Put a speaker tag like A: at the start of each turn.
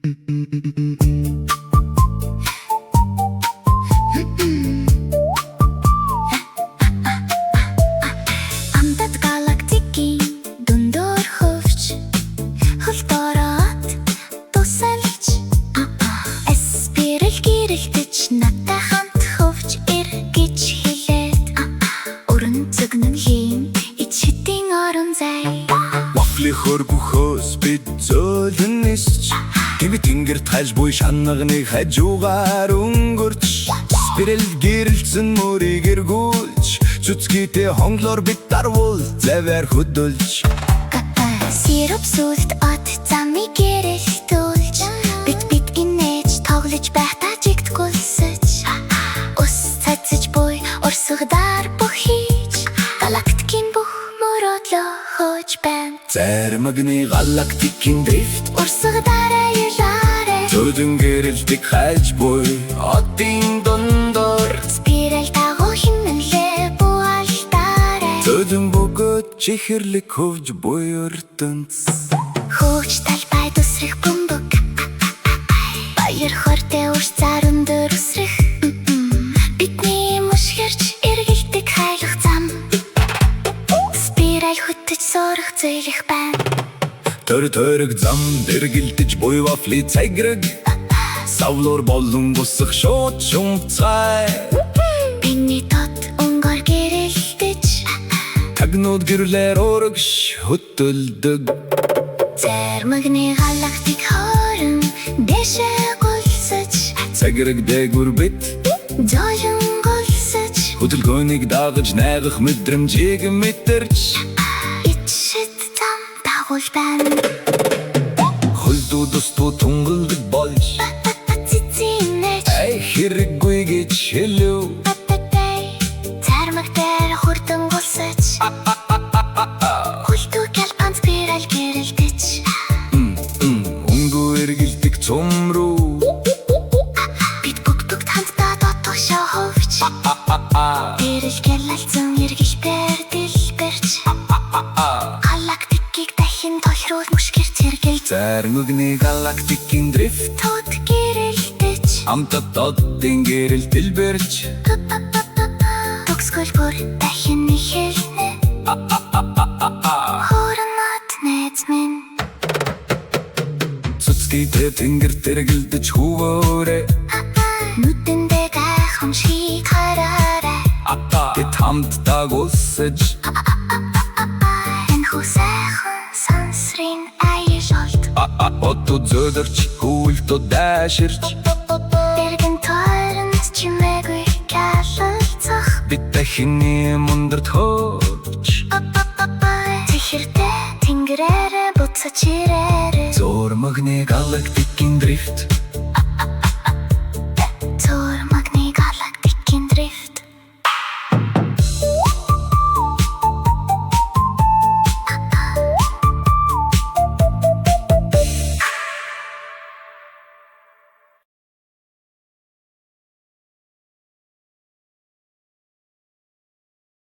A: Амдат галактикийн дүндээр хөвч хөлтөрөөд тусалж эспираль гэрэлтэж надтай хамт хөвч эргэж хэлээд өрн цэгнэн хийн ичтийн орон зай
B: Вафли хөргөхөөс бид зөөлөн нисч Тэнгэр тэнгэр тайлж буй шанагны хажуугаар өнгөрч Спираль гэрэлцэн мөрийг эргүүлж Цүцгийтэй хонглоор бид дарвул заваар хөдөлж
A: Сироп сүлд от замыг гэрэлтүүлж Бид инээж тоглож байхдаа жигт гулсэж Ус цацж буй урсгадаар бүхийж Галактикийн бүх мөрөөдлөө хөөж байна
B: Зармагны галактикийн дрифт
A: Урсгадаараа ялаарэ
B: Зөөлөн гэрэлтийг хайлж буй одын дундор
A: Спираль дагуу химнэлээ буалтаарэ
B: Зөөлөн бөгөөд чихэрлэг хөвж буй ертөнц
A: Хөөж талбай тусрах бөмбөг Баяр хортой урсаар өндөр үсрэх Бидний мушгирч эргэлдэг хайлах зам Спираль хөтөж сурах зөөлөх байна
B: Тойрог зам дэргэлдэж буй вафли цаграг Савлуур болон гусах шууд шумцгай
A: Биний тот өнгөр гэрэлтэж
B: Тагнууд гэрлэр урагш хөтөлдөг
A: Зармагны галактик хорон дэшээ гулсаж
B: Цаграг дээгүр бит
A: Зөөлөн гулсаж
B: Хөдөлгөөнийг дагаж найгах мэдрэмжийг мэдэрч
A: Ичшид зам дагуул байна
B: Хөлдүүд устуу тунгалдаг болж
A: Цицинэж
B: Ай хэрэггүй гэж хэлв
A: Зармаг дээр хурдан гулсаж Хөлтүү гялпан спираль гэрэлтэж
B: Өнгөө эргэлдэг цум руу
A: Бид бүгд хамтдаа дотгошоо хөвч Гэрэл гялалцсан эргэлтээр дэлбэрч Галактикийг дахин тохируул мушгир цэргэлж
B: Зармагны галактикийн дрифт
A: Тод гэрэлтэж
B: Амтад одын гэрэл дэлбэрч
A: Төгсгөл бүр дахин ихэлнэ Хоронот найз минь
B: Цуцгийтэй тэнгэр тэргэлдэж хүүвээрээ
A: Нүдэндээ гайхамшиг хараарай
B: Бид хамтдаа гулсаж
A: Энэ хүсэхэн сансрын аяшолт
B: Отто зөдөрч хүлтө дэширч
A: Бэргэн тойронд чимээгүй гялалцах
B: Бид дахины мундарт хөөж
A: Зихиртэй тэнгэрээрээ буцаж ирээрээ
B: Зармагны галактикийн дрифт